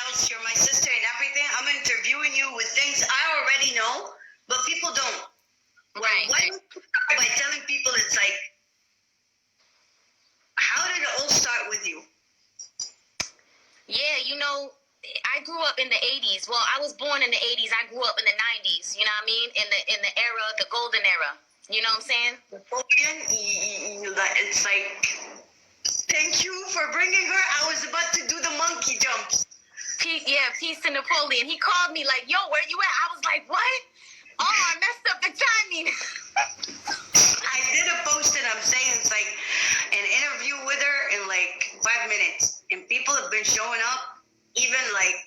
house, you're my sister and everything. I'm interviewing you with things I already know, but people don't. Right. Why don't you start by telling people it's like, how did it all start with you? Yeah, you know, I grew up in the 80s. Well, I was born in the 80s. I grew up in the 90s, you know what I mean? In the era, the golden era. You know what I'm saying? It's like, thank you for bringing her. I was about to do the monkey jumps. Peace to Napoleon. He called me like, yo, where you at? I was like, what? Oh, I messed up the timing. I did a post and I'm saying it's like an interview with her in like 5 minutes. And people have been showing up, even like,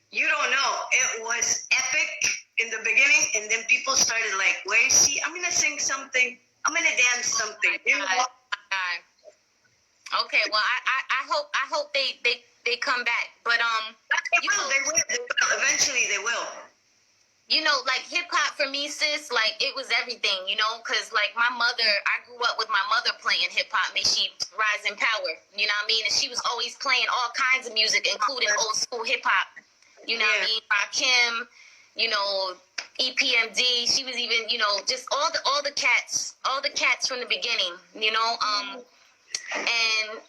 you don't know. It was epic in the beginning, and then people started like, where is she? I'm going to sing something. I'm going to dance something. You know? Okay, well, I hope they come back. But they will. Eventually they will. You know, like hip-hop for me, sis, like it was everything, you know, because like my mother, I grew up with my mother playing hip-hop. May she rise in power, you know what I mean? And she was always playing all kinds of music, including old school hip-hop, you know what I mean? Rakim, you know, EPMD. She was even, you know, just all the cats from the beginning, you know, and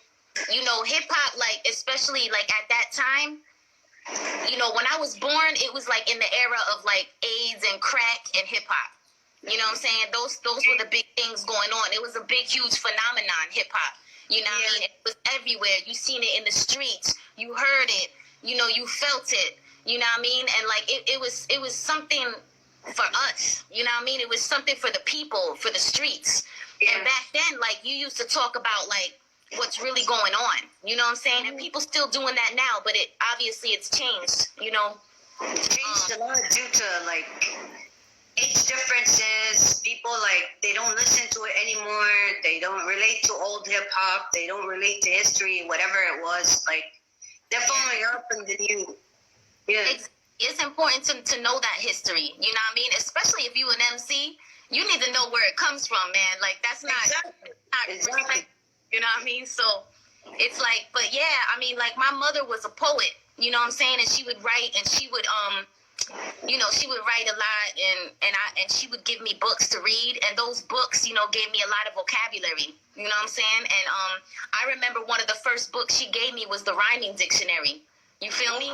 you know, hip-hop, like especially like at that time, you know, when I was born, it was like in the era of like AIDS and crack and hip hop. You know what I'm saying? Those were the big things going on. It was a big, huge phenomenon, hip hop. You know what I mean? It was everywhere. You seen it in the streets. You heard it. You know, you felt it. You know what I mean? And like it was something for us. You know what I mean? It was something for the people, for the streets. Yeah. And back then, like you used to talk about like what's really going on, you know what I'm saying? And people still doing that now, but it obviously it's changed, you know. It's changed a lot due to like age differences. People like they don't listen to it anymore. They don't relate to old hip hop. They don't relate to history, whatever it was. Like they're following up in the new. Yeah. It's important to know that history. You know what I mean? Especially if you an MC, you need to know where it comes from, man. Like that's not exactly. You know what I mean? So it's like, but yeah, I mean, like my mother was a poet, you know what I'm saying? And she would write, and she would, you know, she would write a lot, and she would give me books to read, and those books, you know, gave me a lot of vocabulary, you know what I'm saying? And I remember one of the first books she gave me was the rhyming dictionary. You feel me?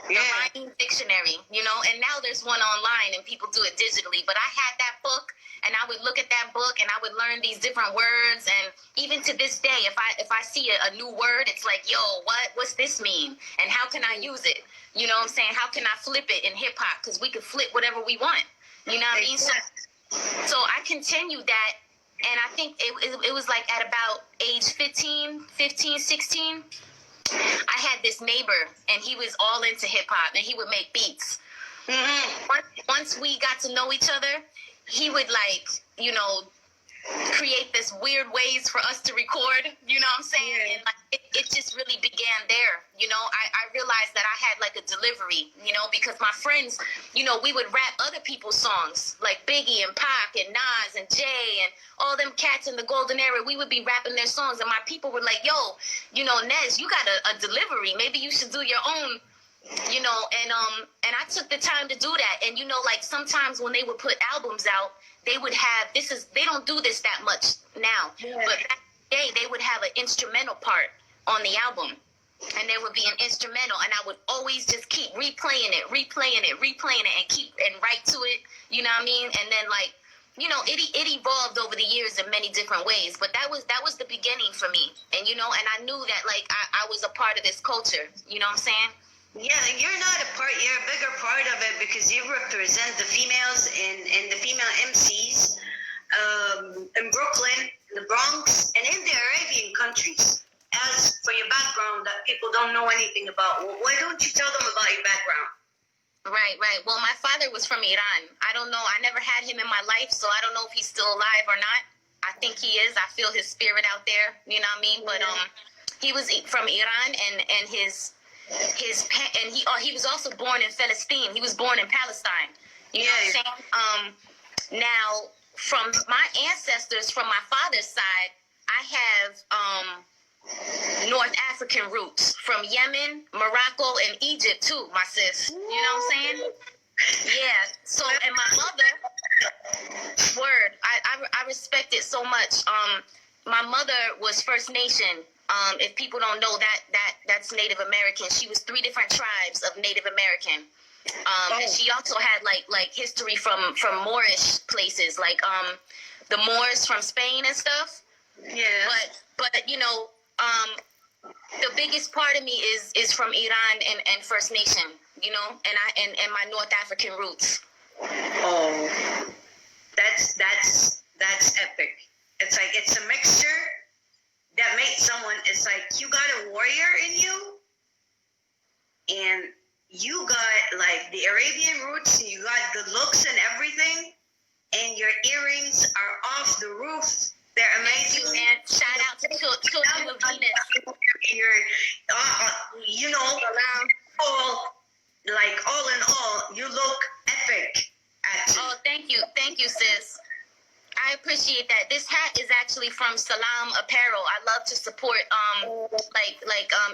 Yeah. The rhyming dictionary, you know, and now there's one online and people do it digitally, but I had that book. And I would look at that book and I would learn these different words. And even to this day, if I see a new word, it's like, yo, what's this mean? And how can I use it? You know what I'm saying? How can I flip it in hip hop? Because we can flip whatever we want. You know what I mean? So I continued that. And I think it was like at about age 15, 16, I had this neighbor and he was all into hip hop and he would make beats. Mm-hmm. Once we got to know each other, he would like, you know, create this weird ways for us to record, you know what I'm saying? Yeah. And like it just really began there, you know. I realized that I had like a delivery, you know, because my friends, you know, we would rap other people's songs like Biggie and Pac and Nas and Jay and all them cats in the golden era. We would be rapping their songs and my people were like, yo, you know, Nez, you got a delivery. Maybe you should do your own, you know, and I took the time to do that. And, you know, like sometimes when they would put albums out, they would have, they don't do this that much now, but back in the day, they would have an instrumental part on the album. And there would be an instrumental, and I would always just keep replaying it, and keep and write to it, you know what I mean? And then like, you know, it evolved over the years in many different ways, but that was the beginning for me. And, you know, and I knew that like I was a part of this culture, you know what I'm saying? Yeah, you're not a part, you're a bigger part of it because you represent the females and the female MCs in Brooklyn, the Bronx, and in the Arabian countries. As for your background that people don't know anything about, why don't you tell them about your background? Right. Well, my father was from Iran. I don't know. I never had him in my life, so I don't know if he's still alive or not. I think he is. I feel his spirit out there, you know what I mean? But he was from Iran, and he was also born in Palestine. He was born in Palestine. You know what I'm saying? Now, from my ancestors, from my father's side, I have North African roots from Yemen, Morocco, and Egypt too, my sis. You know what I'm saying? Yeah. So, and my mother, word, I respect it so much. My mother was First Nation. If people don't know that's Native American. She was 3 different tribes of Native American. And she also had like history from Moorish places, like the Moors from Spain and stuff. Yeah. But you know, the biggest part of me is from Iran and First Nation, you know, and my North African roots. Oh, that's epic. It's like it's a mixture that makes someone. It's like you got a warrior in you, and you got like the Arabian roots. You got the looks and everything, and your earrings are off the roof. They're amazing. Thank you, man. Shout out to Children of Venus. You know, all in all, you look epic. Actually. Oh, thank you, sis. I appreciate that. This hat is actually from Salam Apparel. I love to support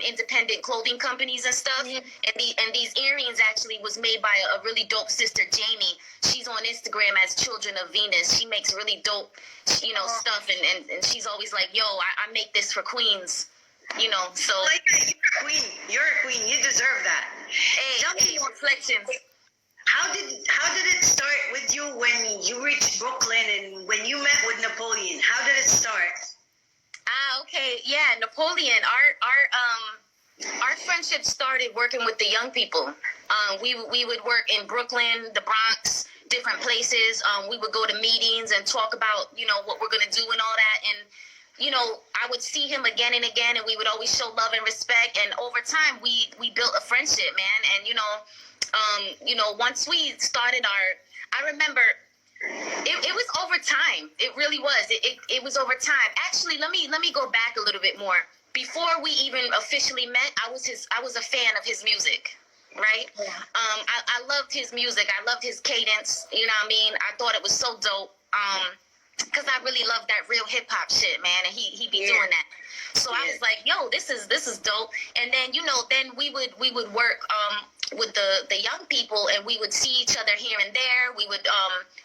independent clothing companies and stuff. And these earrings actually was made by a really dope sister, Jamie. She's on Instagram as Children of Venus. She makes really dope, you know, stuff, and she's always like, yo, I make this for queens. You know, so you're a queen. You deserve that. Hey, reflections. How did it start with you when you reached Brooklyn and when you met with Napoleon? How did it start? Okay, yeah, Napoleon. Our friendship started working with the young people. We would work in Brooklyn, the Bronx, different places. We would go to meetings and talk about, you know, what we're gonna do and all that. And you know, I would see him again and again, and we would always show love and respect. And over time, we built a friendship, man. And you know, once we started I remember it was over time. It really was. It was over time. Actually, let me go back a little bit more. Before we even officially met, I was a fan of his music, right? Yeah. I loved his music. I loved his cadence. You know what I mean? I thought it was so dope. Because I really love that real hip hop shit, man, and he be doing that. So I was like, yo, this is dope. And then, you know, then we would work with the young people, and we would see each other here and there. We would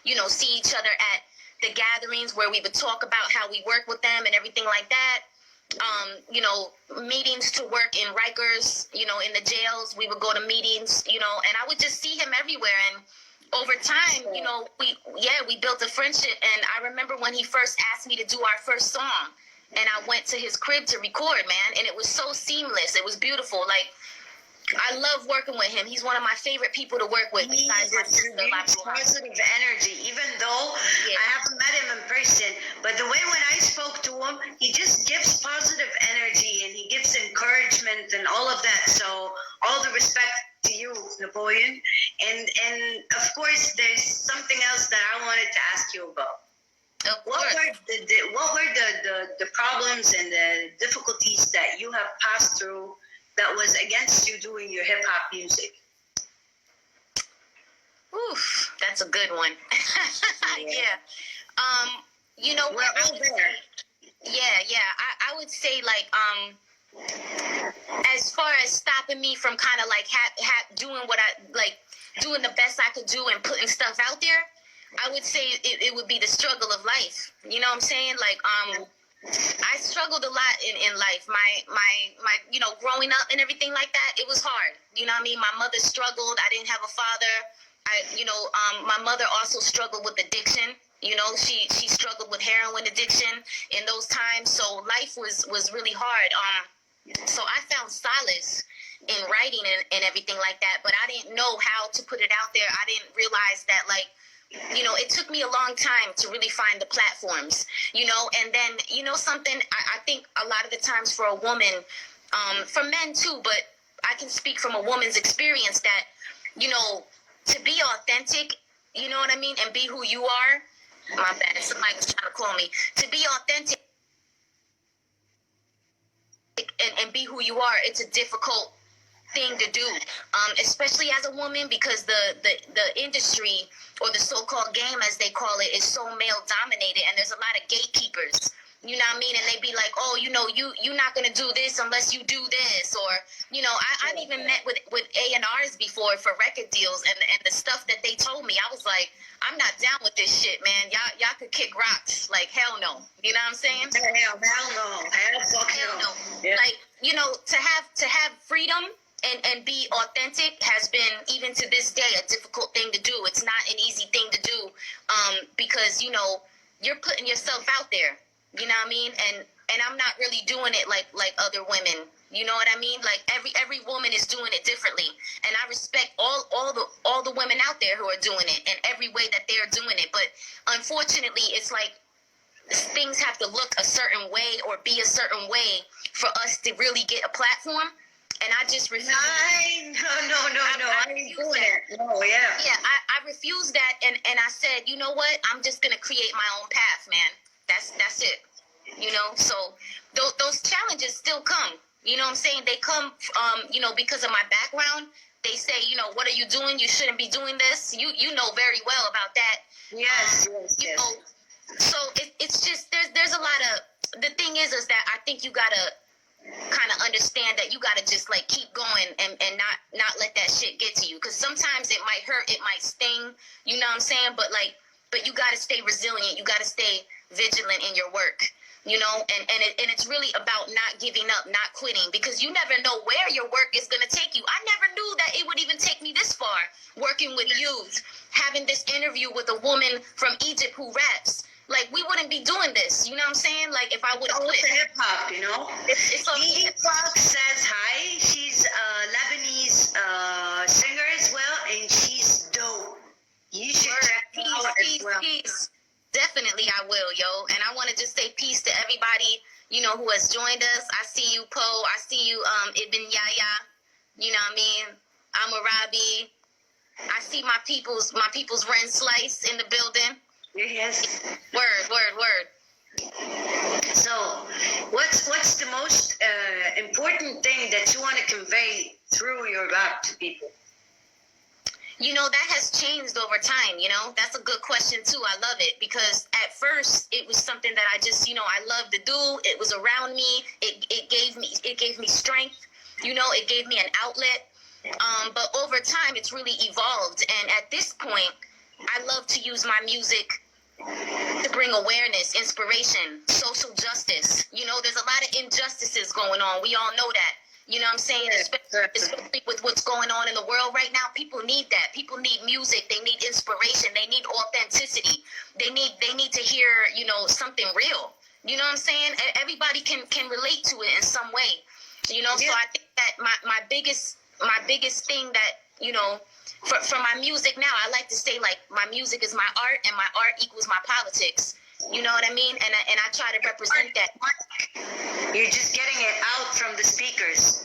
you know, see each other at the gatherings where we would talk about how we work with them and everything like that. You know, meetings to work in Rikers, you know, in the jails. We would go to meetings, you know, and I would just see him everywhere. And over time, you know, we built a friendship. And I remember when he first asked me to do our first song, and I went to his crib to record, man, and it was so seamless. It was beautiful. Like, I love working with him. He's one of my favorite people to work with. Besides my sister, positive energy. Even though I haven't met him in person, but the way when I spoke to him, he just gives positive energy and he gives encouragement and all of that. So all the respect to you, Napoleon. And of course, there's something else that I wanted to ask you about. What were the problems and the difficulties that you have passed through that was against you doing your hip hop music? Oof, that's a good one. Yeah. You know what? I would say like as far as stopping me from kind of like doing what I like, doing the best I could do and putting stuff out there, I would say it would be the struggle of life. You know what I'm saying? Like I struggled a lot in life. My you know, growing up and everything like that, it was hard. You know what I mean? My mother struggled. I didn't have a father. My mother also struggled with addiction. You know, she struggled with heroin addiction in those times. So life was really hard. So I found solace in writing and everything like that, but I didn't know how to put it out there. I didn't realize that, like, you know, it took me a long time to really find the platforms, you know. And then, you know, something, I think a lot of the times for a woman, for men too, but I can speak from a woman's experience that, you know, to be authentic, you know what I mean, and be who you are. My bad, somebody was trying to call me. To be authentic and be who you are, it's a difficult thing to do, especially as a woman, because the industry, or the so-called game as they call it, is so male dominated, and there's a lot of gatekeepers. You know what I mean? And they be like, oh, you know, you're not gonna do this unless you do this, or you know, I've even met with A&Rs before for record deals, and the stuff that they told me, I was like, I'm not down with this shit, man. Y'all could kick rocks, like hell no. You know what I'm saying? Hell no, hell fuck Hell no. Yeah. Like, you know, to have freedom and be authentic has been, even to this day, a difficult thing to do. It's not an easy thing to do, because you know you're putting yourself out there. You know what I mean? And I'm not really doing it like other women. You know what I mean? Like every woman is doing it differently, and I respect all the women out there who are doing it and every way that they're doing it. But unfortunately, it's like things have to look a certain way or be a certain way for us to really get a platform. And I just refuse. No. I ain't doing it. No, yeah. Yeah, I refuse that, and I said, you know what? I'm just gonna create my own path, man. That's it. You know, so those challenges still come. You know what I'm saying? They come, you know, because of my background. They say, you know, what are you doing? You shouldn't be doing this. You know very well about that. Yes. You know, so it's just there's a lot of, the thing is that I think you gotta kind of understand that you gotta just like keep going and not let that shit get to you, because sometimes it might hurt, it might sting. You know what I'm saying? But you gotta stay resilient. You gotta stay vigilant in your work, you know, and it's really about not giving up, not quitting, because you never know where your work is going to take you. I never knew that it would even take me this far, working with youth, having this interview with a woman from Egypt who raps. Like, we wouldn't be doing this, you know what I'm saying? Like, if I would have quit. It's hip-hop, you know? It's Dee Fox says hi. She's a Lebanese singer as well, and she's dope. You should check her out as well. Peace. Definitely I will, yo. And I want to just say peace to everybody, you know, who has joined us. I see you, Poe. I see you, Ibn Yahya. You know what I mean? I'm Arabi. I see my people's Ren Slice in the building. Yes. Word. So, what's the most important thing that you want to convey through your rap to people? You know, that has changed over time, you know? That's a good question, too. I love it, because at first it was something that I just, you know, I loved to do. It was around me. It gave me strength. You know, it gave me an outlet. But over time, it's really evolved. And at this point, I love to use my music to bring awareness, inspiration, social justice. You know, there's a lot of injustices going on. We all know that. You know what I'm saying? Especially with what's going on in the world right now. People need that. People need music. They need inspiration. They need authenticity. They need to hear, you know, something real. You know what I'm saying? Everybody can relate to it in some way. You know, so I think that my biggest thing that, you know, for my music now, I like to say, like, my music is my art and my art equals my politics. You know what I mean? And I try to represent that. You're just getting it out from the speakers.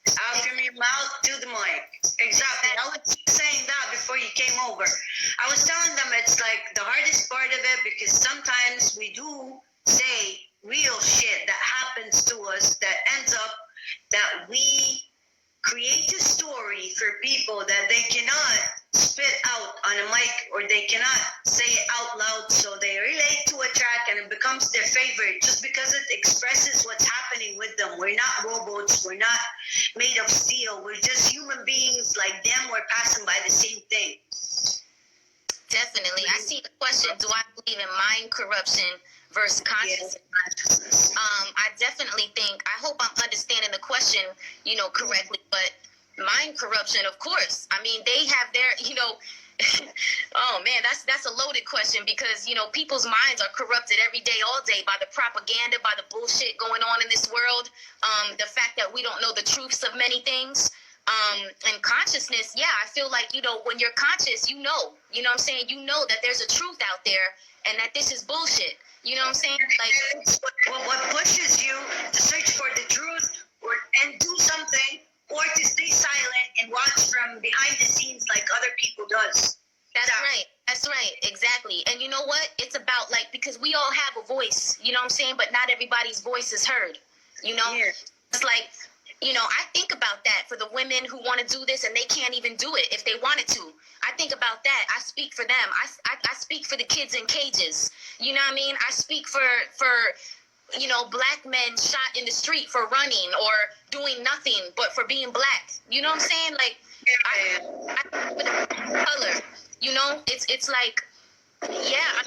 Out from your mouth to the mic. Exactly. I was saying that before you came over. I was telling them it's like the hardest part of it, because sometimes we do say real shit that happens to us that ends up that we create a story for people that they cannot spit out on a mic, or they cannot say it out loud, so they relate to a track and it becomes their favorite just because it expresses what's happening with them. We're not robots, we're not made of steel, we're just human beings like them. We're passing by the same thing. Definitely. I see the question, do I believe in mind corruption versus consciousness? Yes. I definitely think, I hope I'm understanding the question, you know, correctly, but mind corruption, of course. I mean, they have their, you know, oh man, that's a loaded question, because, you know, people's minds are corrupted every day, all day, by the propaganda, by the bullshit going on in this world. The fact that we don't know the truths of many things. And consciousness, yeah, I feel like, you know, when you're conscious, you know what I'm saying? You know that there's a truth out there and that this is bullshit. You know what I'm saying? Like, what pushes you to search for the truth and do something, or to stay silent and watch from behind the scenes like other people does. That's right. Exactly. And you know what? It's about, like, because we all have a voice, you know what I'm saying? But not everybody's voice is heard, you know? Yeah. It's like, you know, I think about that for the women who want to do this and they can't even do it if they wanted to. I think about that. I speak for them. I speak for the kids in cages. You know what I mean? I speak for you know, black men shot in the street for running or doing nothing but for being black. You know what I'm saying? Like, I with a color. You know, it's like, yeah.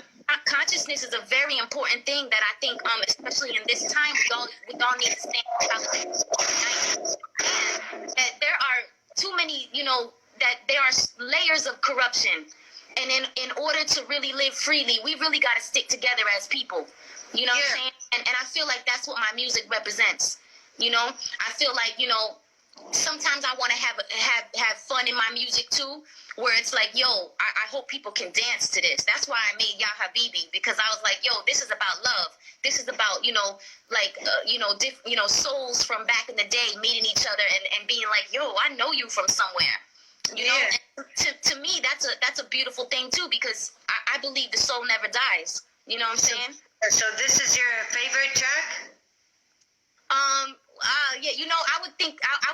Consciousness is a very important thing that I think, especially in this time, we all need to stand up. And that there are too many, you know, that there are layers of corruption, and in order to really live freely, we really got to stick together as people. You know what I'm saying? And I feel like that's what my music represents. You know, I feel like, you know, sometimes I want to have fun in my music too, where it's like, yo, I hope people can dance to this. That's why I made Ya Habibi, because I was like, yo, this is about love. This is about, you know, like, you know, souls from back in the day meeting each other and being like, yo, I know you from somewhere. You know, and to me, that's a beautiful thing too, because I believe the soul never dies. You know what I'm saying? So this is your favorite track? Yeah, you know, I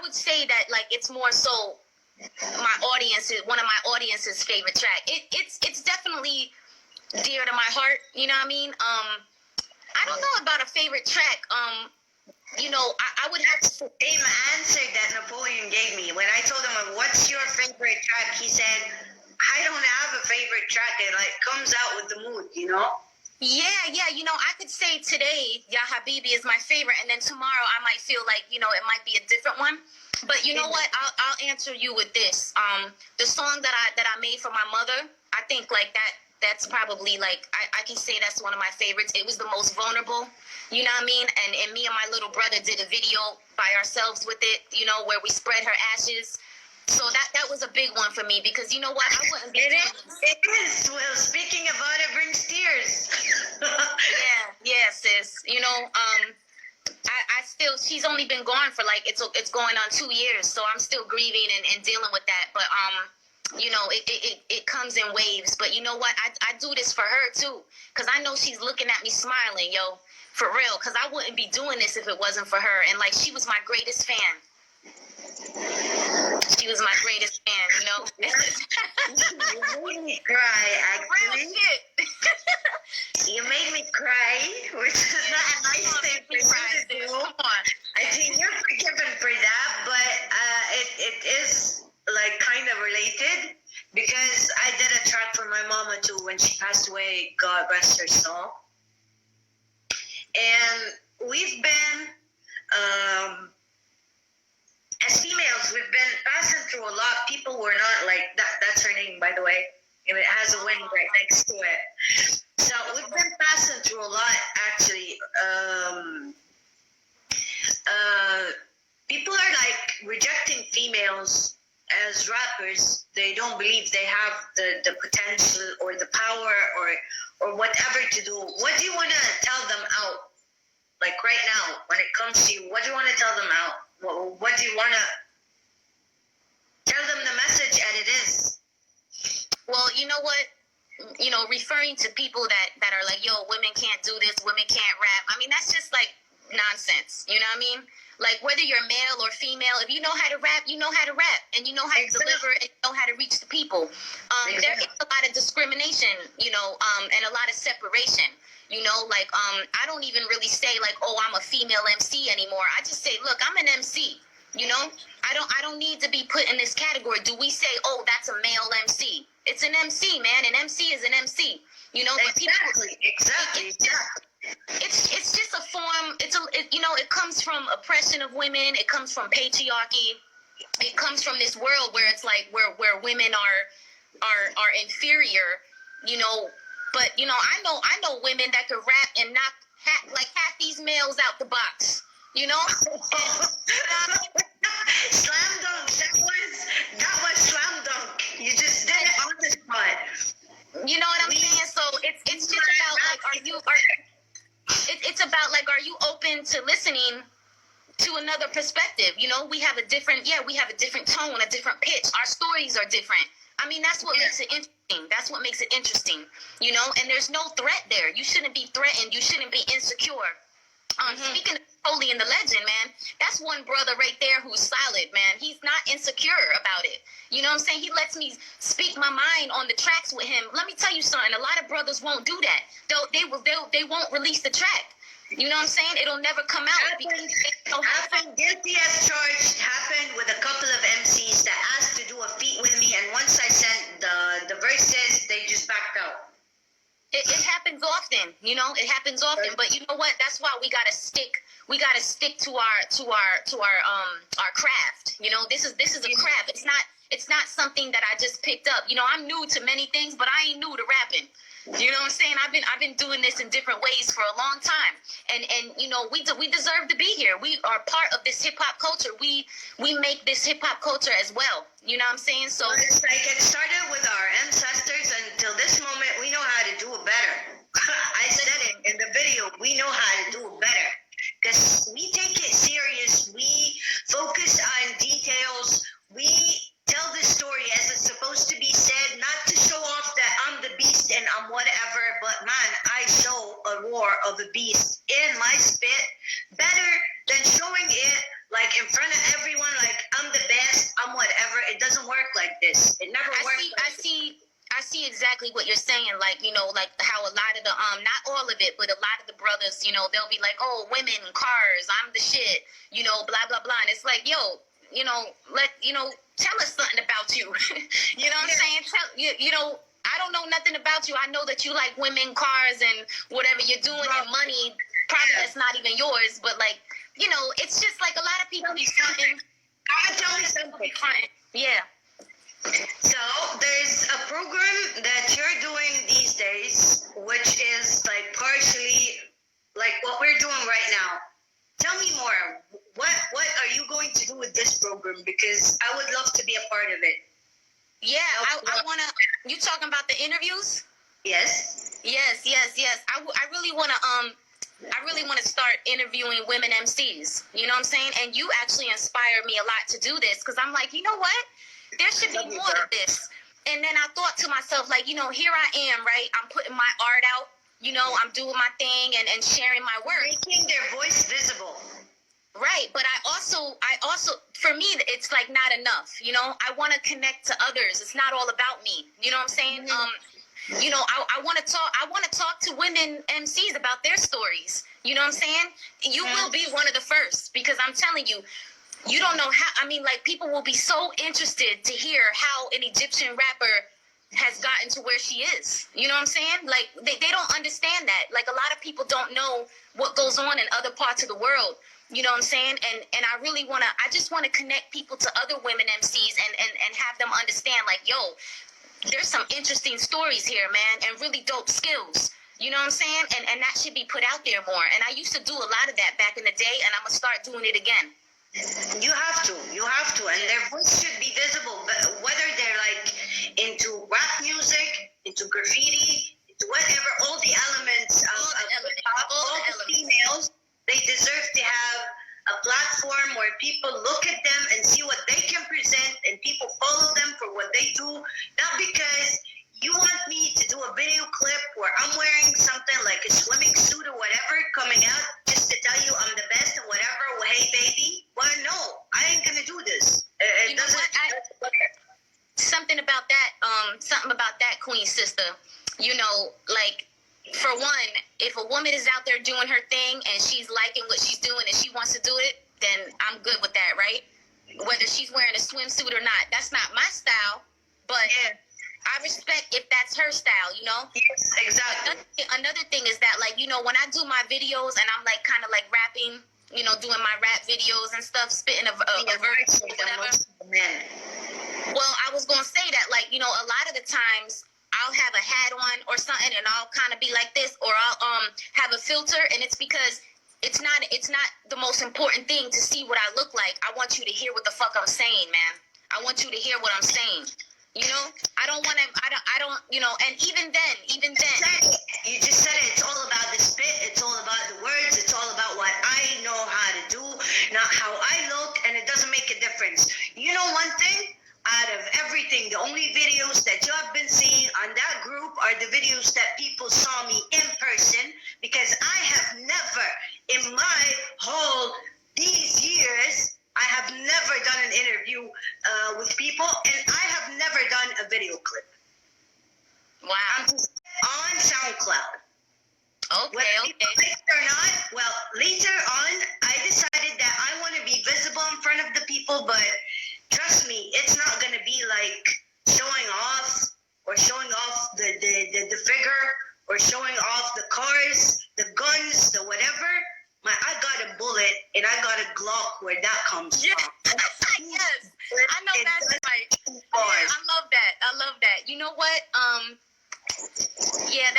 would say that, like, it's more so one of my audience's favorite track. It's definitely dear to my heart. You know what I mean? I don't know about a favorite track. You know, I would have to. Same answer that Napoleon gave me when I told him, "What's your favorite track?" He said, "I don't have a favorite track. It like comes out with the mood, you know." Yeah, you know, I could say today, Ya Habibi is my favorite, and then tomorrow I might feel like, you know, it might be a different one. But you know what? I'll answer you with this. The song that I made for my mother, I think like that's probably like I can say that's one of my favorites. It was the most vulnerable, you know what I mean? And me and my little brother did a video by ourselves with it, you know, where we spread her ashes. So that was a big one for me, because you know what? I wouldn't be. It is. Well, speaking about it brings tears. yeah, sis. You know, I still, she's only been gone for like, it's going on 2 years, so I'm still grieving and dealing with that. But you know, it comes in waves. But you know what? I do this for her too, because I know she's looking at me smiling, yo, for real. Because I wouldn't be doing this if it wasn't for her. And like, she was my greatest fan. She was my greatest fan, you know. You made me cry, actually. Real shit. You made me cry, which is not a nice thing for you to do. Come on. I think you're forgiven for that, but it is like kind of related, because I did a track for my mama too when she passed away. God rest her soul. And we've been. As females, we've been passing through a lot. People were not like that. That's her name, by the way. And it has a wing right next to it. So we've been passing through a lot, actually. People are like rejecting females as rappers. They don't believe they have the potential or the power or whatever to do. What do you want to tell them out? Like right now, when it comes to you, what do you want to tell them out? What do you want to tell them the message as it is? Well, you know what? You know, referring to people that are like, yo, women can't do this, women can't rap. I mean, that's just like nonsense. You know what I mean? Like, whether you're male or female, if you know how to rap, you know how to rap, and you know how to deliver, and you know how to reach the people. There is a lot of discrimination, you know, and a lot of separation. You know, like, I don't even really say like, oh, I'm a female MC anymore. I just say, look, I'm an MC. You know, I don't need to be put in this category. Do we say, oh, that's a male MC? It's an MC, man. An MC is an MC. You know, but exactly. It's just a form. You know, it comes from oppression of women. It comes from patriarchy. It comes from this world where it's like where women are inferior. You know. But, you know, I know women that could rap and knock half these males out the box, you know? Slam dunk. That was slam dunk. You just did it on the spot. You know what I'm saying? So it's just about like, it's about like, are you open to listening to another perspective? You know, we have a different tone, a different pitch. Our stories are different. I mean, that's what makes it interesting. That's what makes it interesting, you know? And there's no threat there. You shouldn't be threatened. You shouldn't be insecure. Speaking of Holy and the Legend, man, that's one brother right there who's solid, man. He's not insecure about it. You know what I'm saying? He lets me speak my mind on the tracks with him. Let me tell you something. A lot of brothers won't do that. They won't release the track. You know what I'm saying? It'll never come out because Happened guilty as charged happened with a couple of MCs that asked to do a feat with me, and once I sent the verses, they just backed out. it happens often, you know. It happens often, but you know what? That's why we gotta stick. We gotta stick to our craft. You know, this is a craft. It's not something that I just picked up. You know, I'm new to many things, but I ain't new to rapping. You know what I'm saying? I've been doing this in different ways for a long time, and you know, we deserve to be here. We are part of this hip hop culture. We make this hip hop culture as well. You know what I'm saying? So it's like it started with our ancestors, and until this moment, we know how to do it better. I said it in the video. We know how to do it better because we take it serious. We focus on details. We tell the story as it's supposed to be said, not to show off that I'm the beast and I'm whatever, but man, I show a roar of a beast in my spit better than showing it like in front of everyone, like I'm the best, I'm whatever. It doesn't work like this. It never works. I see exactly what you're saying. Like, you know, like how a lot of the not all of it, but a lot of the brothers, you know, they'll be like, oh, women, cars, I'm the shit, you know, blah blah blah. And it's like, yo, you know, tell us something about you. You know what I'm saying? You know, I don't know nothing about you. I know that you like women, cars, and whatever you're doing, and money. Probably that's not even yours, but like, you know, it's just like a lot of people be fronting. Tell me something. Yeah. So there's a program that you're doing these days, which is like partially like what we're doing right now. Tell me more. What are you going to do with this program? Because I would love to be a part of it. Yeah, I want to. You talking about the interviews? Yes. Yes. I really want to start interviewing women MCs. You know what I'm saying? And you actually inspired me a lot to do this because I'm like, you know what? There should be more to this. And then I thought to myself, like, you know, here I am, right? I'm putting my art out. You know, I'm doing my thing and sharing my work. Making their voice visible. Right, but I also, for me, it's like not enough. You know, I want to connect to others. It's not all about me. You know what I'm saying? Mm-hmm. You know, I want to talk. I want to talk to women MCs about their stories. You know what I'm saying? You will be one of the first because I'm telling you, you don't know how. I mean, like people will be so interested to hear how an Egyptian rapper has gotten to where she is. You know what I'm saying? Like they don't understand that. Like a lot of people don't know what goes on in other parts of the world. You know what I'm saying? And I really I just want to connect people to other women MCs and have them understand like, yo, there's some interesting stories here, man, and really dope skills. You know what I'm saying? And that should be put out there more. And I used to do a lot of that back in the day, and I'm going to start doing it again. You have to. And their voice should be visible, but whether they're like into rap music, into graffiti, into whatever, all the elements of all the females, they deserve to have a platform where people look at them and see what they can present and people follow them for what they do, not because you want me to do a video clip where I'm wearing something like a swimming suit or whatever coming out just to tell you I'm the best and whatever. Well, hey, baby. Well, no, I ain't going to do this. It doesn't. Something about that, Queen Sister, you know, like, for one, if a woman is out there doing her thing and she's liking what she's doing and she wants to do it, then I'm good with that, right? Whether she's wearing a swimsuit or not. That's not my style, but I respect if that's her style, you know? Yes, exactly. Another thing is that, like, you know, when I do my videos and I'm, like, kind of, like, rapping, you know, doing my rap videos and stuff, spitting a verse or whatever. Well, I was going to say that, like, you know, a lot of the times I'll have a hat on or something and I'll kind of be like this, or I'll have a filter, and it's because it's not the most important thing to see what I look like. I want you to hear what the fuck I'm saying, man. I want you to hear what I'm saying. You know, I don't, you know, and even then. You just said it. It's all about the spit. It's all about the words. It's all about what I know how to do, not how I look, and it doesn't make a difference. You know one thing? Out of everything, the only videos that you have been seeing on that group are the videos that people saw me in person, because I have never, in my whole these years, I have never done an interview with people, and I have never done a video clip. Wow. I'm just on SoundCloud. Okay, Whether okay. people like it or not, well, later on, I decided that I want to be visible in front of the people, but trust me, it's not going to be like showing off or showing off the figure or showing off the cars, the guns, the whatever. I got a bullet and I got a Glock where that comes Yeah. from. Yes, I know that's right. Yeah, I love that. I love that. You know what? Yeah,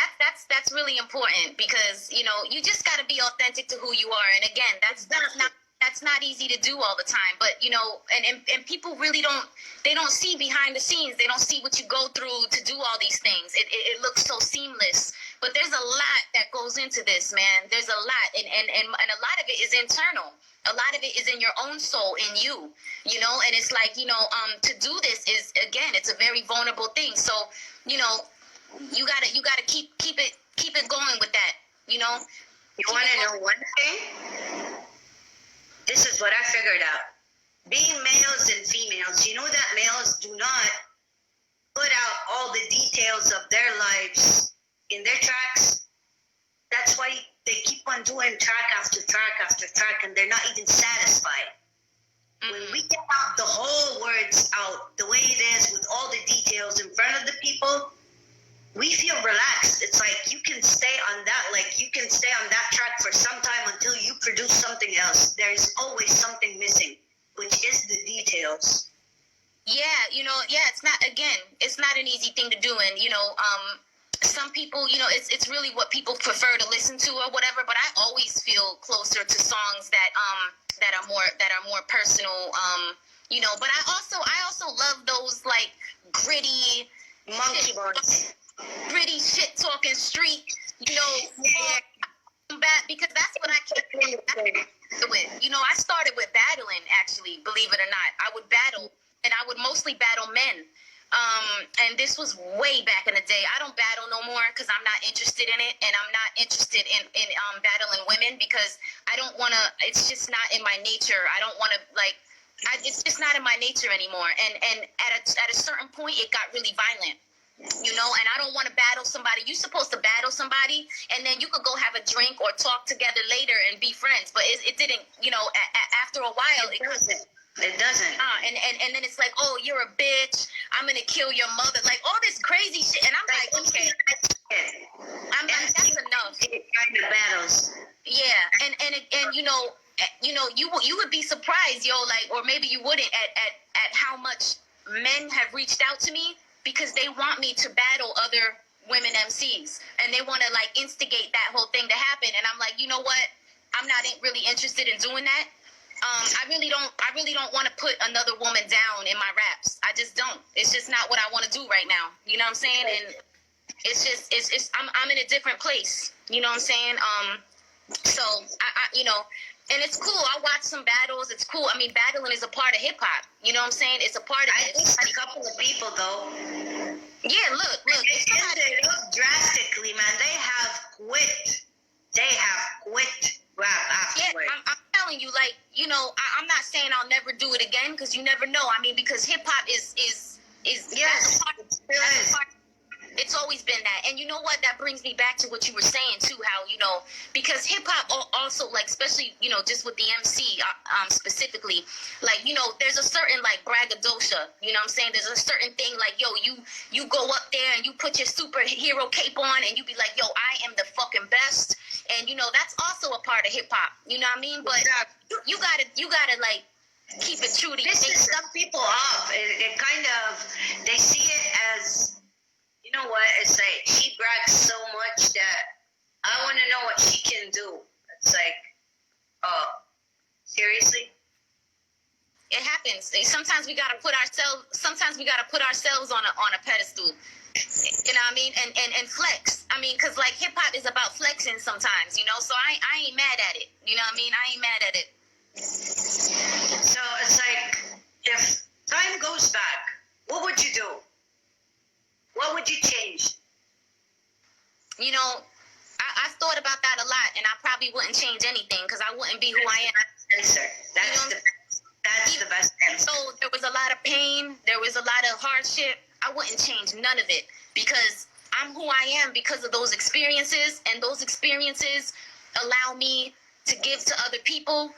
that's really important because you know you just got to be authentic to who you are. And again, that's not easy to do all the time. But you know, and people really don't see behind the scenes. They don't see what you go through to do all these things. It looks so seamless, but there's a lot that goes into this, man. There's a lot, and a lot of it is internal. A lot of it is in your own soul, in you, you know. And it's like, you know, to do this is, again, it's a very vulnerable thing. So, you know, you gotta keep it going with that, you know. You want to know one thing? This is what I figured out. Being males and females, you know that males do not put out all the details of their lives in their tracks. That's why they keep on doing track after track after track, and they're not even satisfied. Mm-hmm. When we get out the whole words out the way it is with all the details in front of the people, we feel relaxed. It's like you can stay on that track for some time until you produce something else. There's always something missing, which is the details. Yeah, you know, it's not an easy thing to do. And, you know, some people, you know, it's really what people prefer to listen to or whatever, but I always feel closer to songs that are more personal, you know. But I also love those like gritty monkey bars, gritty shit talking street, you know. Because that's what I came with. You know, I started with battling, actually, believe it or not. I would battle, and I would mostly battle men. And this was way back in the day. I don't battle no more because I'm not interested in it, and I'm not interested in battling women because I don't want to. It's just not in my nature. I don't want to it's just not in my nature anymore. And at a certain point, it got really violent. You know, and I don't want to battle somebody. You're supposed to battle somebody, and then you could go have a drink or talk together later and be friends. But it didn't, you know, after a while. It doesn't. It doesn't. And then it's like, oh, you're a bitch. I'm going to kill your mother. Like, all this crazy shit. And I'm like, okay. I'm like, that's enough. Kind of battles. Yeah. And you know, you would be surprised, yo, like, or maybe you wouldn't at how much men have reached out to me because they want me to battle other women MCs. And they want to, like, instigate that whole thing to happen. And I'm like, you know what? I'm not really interested in doing that. I really don't want to put another woman down in my raps. I just don't. It's just not what I want to do right now. You know what I'm saying? And it's I'm in a different place. You know what I'm saying? So I you know, and it's cool. I watch some battles. It's cool. I mean, battling is a part of hip hop. You know what I'm saying? It's a part of it. I think a couple of people though. Yeah, look. It look drastically, man. They have quit rap afterwards. Yeah, I'm telling you, like, you know, I'm not saying I'll never do it again because you never know. I mean, because hip hop is yes, it's always been that. And you know what? That brings me back to what you were saying too. How, you know, because hip hop also, like, especially, you know, just with the MC specifically, like, you know, there's a certain like braggadocio. You know what I'm saying? There's a certain thing like, yo, you go up there and you put your superhero cape on and you be like, yo, I am the fucking best. And, you know, that's also a part of hip hop. You know what I mean? But you gotta like keep it true to your nature. Pisses some people off. It kind of, they see it as, you know what? It's like she brags so much that I want to know what she can do. It's like, oh, seriously? It happens. Sometimes we gotta put ourselves on a pedestal. You know what I mean? And flex. I mean, because like hip hop is about flexing sometimes, you know? So I ain't mad at it. You know what I mean? I ain't mad at it. So it's like, if time goes back, what would you do? What would you change? You know, I've thought about that a lot, and I probably wouldn't change anything because I wouldn't be who I am. Answer. That's the best answer. So there was a lot of pain. There was a lot of hardship. I wouldn't change none of it because I'm who I am because of those experiences, and those experiences allow me to give to other people.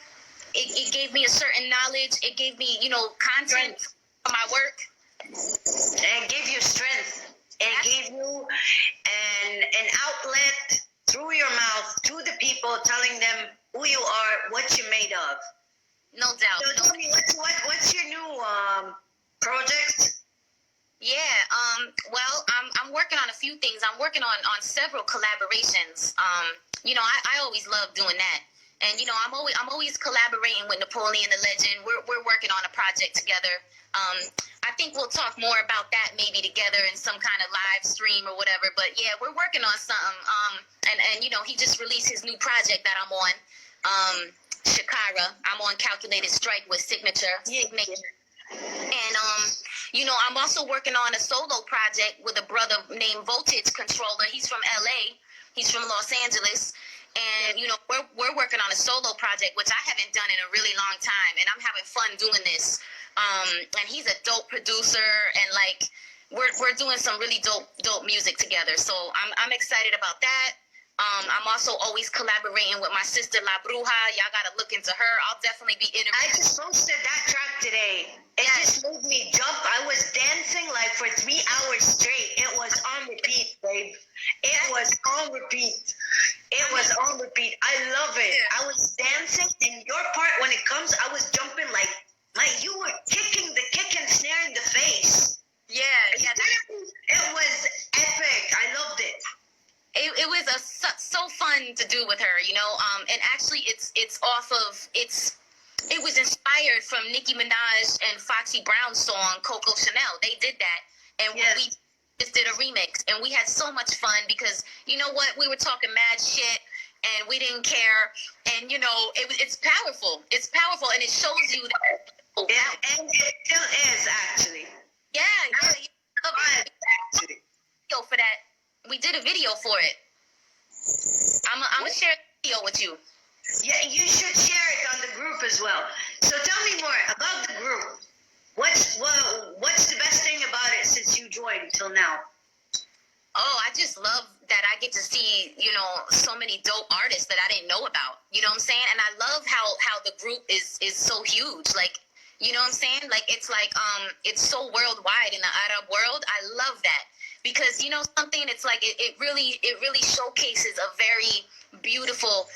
It gave me a certain knowledge. It gave me, content for my work. And it gave you strength. It gave you an outlet through your mouth to the people, telling them who you are, what you're made of. No doubt. So tell me, what's your new project? Yeah. Well, I'm working on a few things. I'm working on several collaborations. I always love doing that. And I'm always collaborating with Napoleon the Legend. We're working on a project together. I think we'll talk more about that maybe together in some kind of live stream or whatever. But yeah, we're working on something. And he just released his new project that I'm on. Shakira. I'm on Calculated Strike with Signature. Yeah. And I'm also working on a solo project with a brother named Voltage Controller. He's from LA. He's from Los Angeles. And, we're working on a solo project, which I haven't done in a really long time. And I'm having fun doing this. And he's a dope producer. And, we're doing some really dope music together. So I'm excited about that. I'm also always collaborating with my sister La Bruja. Y'all got to look into her. I'll definitely be interviewing. I just posted that track today. It just made me jump. I was dancing for 3 hours straight. It was on repeat, babe. It was on repeat. It was on repeat. I love it. I was dancing, and your part, when it comes, I was jumping like you were kicking the kick and snare in the face. Yeah. It was epic. I loved it. It was so fun to do with her, and actually it was inspired from Nicki Minaj and Foxy Brown's song Coco Chanel. They did that, and we just did a remix, and we had so much fun because we were talking mad shit and we didn't care, and it's powerful. It's powerful, and it shows you that. And it still is actually. Yeah. For that. We did a video for it. I'm gonna share a video with you. Yeah, you should share it on the group as well. So tell me more about the group. What's the best thing about it since you joined till now? Oh, I just love that I get to see, so many dope artists that I didn't know about. You know what I'm saying? And I love how the group is so huge. You know what I'm saying? It's so worldwide in the Arab world. I love that. Because something, it's it really showcases a very beautiful,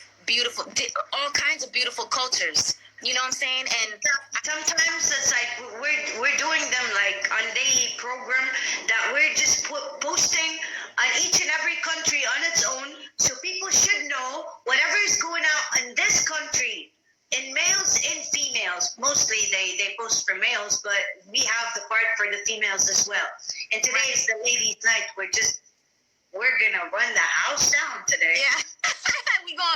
all kinds of beautiful cultures. You know what I'm saying? And sometimes it's we're doing them on daily program that we're just posting on each and every country on its own, so people should know whatever is going out in this country. In males and females, mostly they post for males, but we have the part for the females as well. And today is the ladies' night. We're gonna run the house down today. Yeah,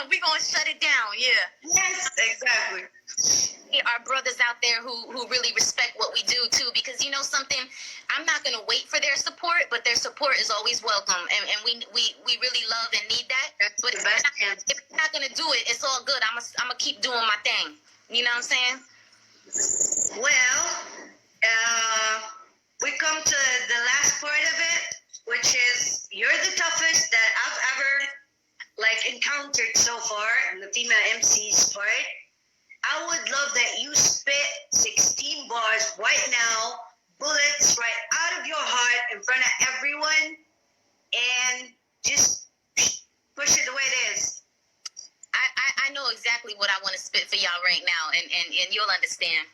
we gonna shut it down. Yeah. Yes, exactly. Our brothers out there who really respect what we do too, because something, I'm not gonna wait for their support, but their support is always welcome, and we really love and need that. That's but the best if we're not gonna do it, it's all good. I'm gonna keep doing my thing. You know what I'm saying? Well, we come to the last part of it, which is you're the toughest that I've ever encountered so far in the female MCs part. I would love that you spit 16 bars right now, bullets right out of your heart in front of everyone, and just push it the way it is. I know exactly what I want to spit for y'all right now, and you'll understand.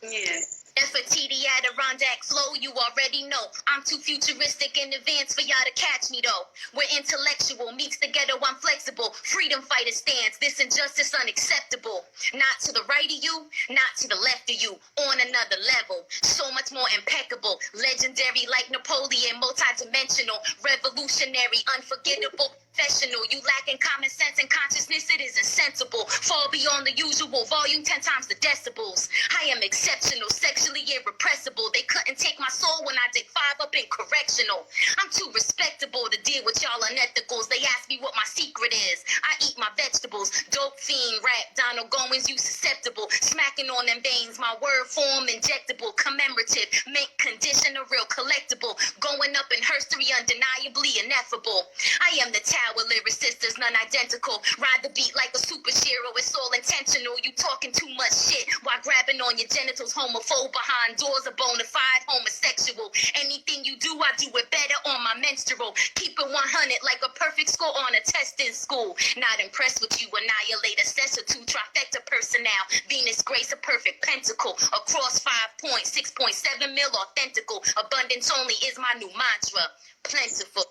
Yeah. Nefertiti Adirondack flow, you already know. I'm too futuristic in advance for y'all to catch me though. We're intellectual, meets the ghetto, I'm flexible. Freedom fighter stance, this injustice unacceptable. Not to the right of you, not to the left of you. On another level, so much more impeccable. Legendary like Napoleon, multi-dimensional. Revolutionary, unforgettable. Professional, you lacking common sense and consciousness, it is insensible. Fall beyond the usual, volume 10 times the decibels. I am exceptional, sexually irrepressible. They couldn't take my soul when I did 5 up been correctional. I'm too respectable to deal with y'all unethicals. They ask me what my secret is. I eat my vegetables. Dope fiend, rap, Donald Goins, you susceptible. Smacking on them veins, my word form injectable, commemorative, mint condition, a real collectible. Going up in history, undeniably ineffable. I am the tower lyricist, there's none identical. Ride the beat like a superhero, it's all intentional. You talking too much shit while grabbing on your genitals. Homophobe behind doors, a bona fide homosexual. Anything you do, I do it better on my menstrual. Keep it 100 like a perfect score on a test in school. Not impressed with you, annihilate a session two trifecta personnel. Venus grace, a perfect pentacle. Across 5 points, 6.7 mil authentical. Abundance only is my new mantra. Plentiful.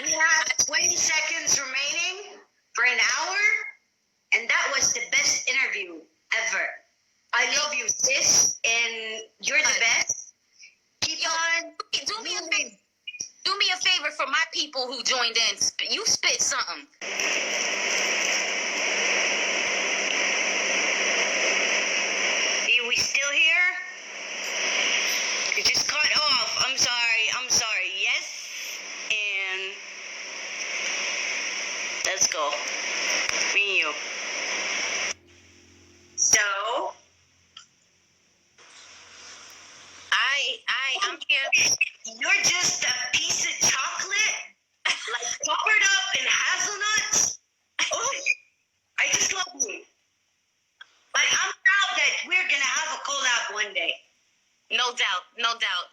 We have 20 seconds remaining for an hour, and that was the best interview ever. I love you, sis, and you're the best. Keep on. Do me a favor. Do me a favor for my people who joined in. You spit something. Are we still here? It just cut off. I'm sorry. Yes, and let's go. Me and you. So, I'm here. you're just a piece of chocolate, like covered up in hazelnuts. Oh, I just love you. Like, I'm proud that we're gonna have a collab one day. No doubt.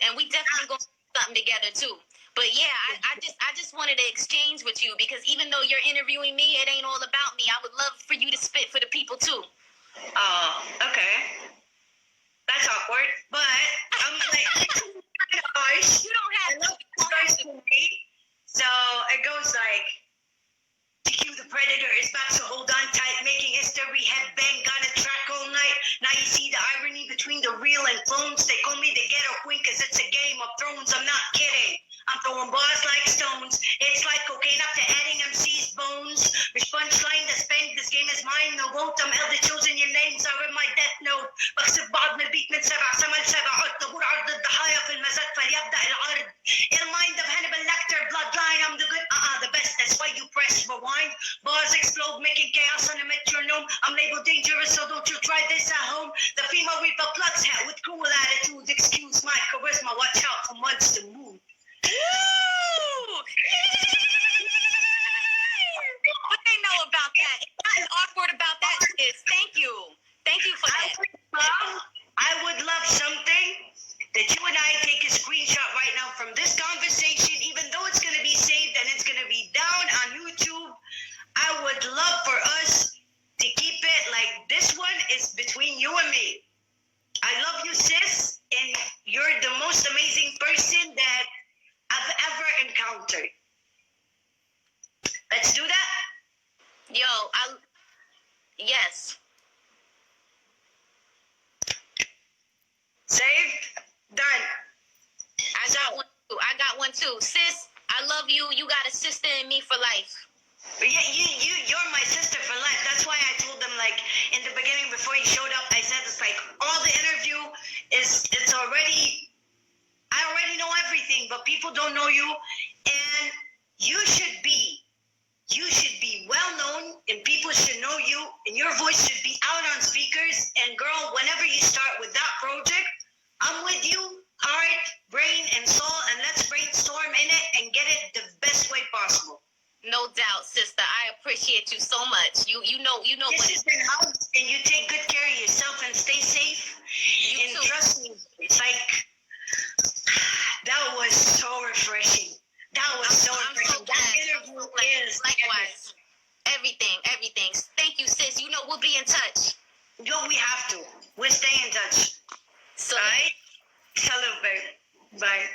And we definitely gonna do something together too. But yeah, I just wanted to exchange with you because even though you're interviewing me, it ain't all about me. I would love for you to spit for the people too. Okay. That's awkward, but I'm like, gosh, You don't have I love this guys to me. So it goes like, TQ the Predator is back, so hold on tight, making history, headbang, got a track all night. Now you see the irony between the real and clones. They call me the ghetto queen cause it's a Game of Thrones, I'm not kidding. I'm throwing bars like stones. It's like cocaine after adding MC's bones. Which punchline that's bang, this game is mine. No vote, I'm elder chosen, your names are in my death note. بكسب بعض من البيت من 7 سما ل7 عد طابور عرض الضحايا في المزاد فليبدأ العرض. In mind of Hannibal Lecter, bloodline, I'm the good, the best, that's why you press rewind. Bars explode, making chaos on a metronome. I'm labeled dangerous, so don't you try this at home. The female reaper plugs hat with cool attitude. Excuse my charisma, watch out for months to move. Woo! What they know about that? It's nothing awkward about that. Is thank you for that. I would love something that you and I take a screenshot right now from this conversation, even though it's going to be saved and it's going to be down on YouTube. I would love for us to keep it like this one is between you and me. I love you, sis, and you're the most amazing person that I've ever encountered. Let's do that. Yo, yes. Saved. Done. I got one too. Sis, I love you. You got a sister in me for life. But yeah, you're my sister for life. That's why I told them, like, in the beginning before you showed up, I said it's like all the interview it's already, I already know everything, but people don't know you, and you should be well known, and people should know you, and your voice should be out on speakers. And girl, whenever you start with that project, I'm with you, heart, brain, and soul, and let's brainstorm in it and get it the best way possible. No doubt, sister. I appreciate you so much. You know This what has been hugs, and you take good care of yourself and stay safe. You And too. trust me, it's like that was so refreshing. That was so I'm refreshing. so That glad. interview I'm so glad. is Likewise. Everything. Thank you, sis. You know we'll be in touch. Yo, we have to. We'll stay in touch. So All right? Salute, babe. Bye.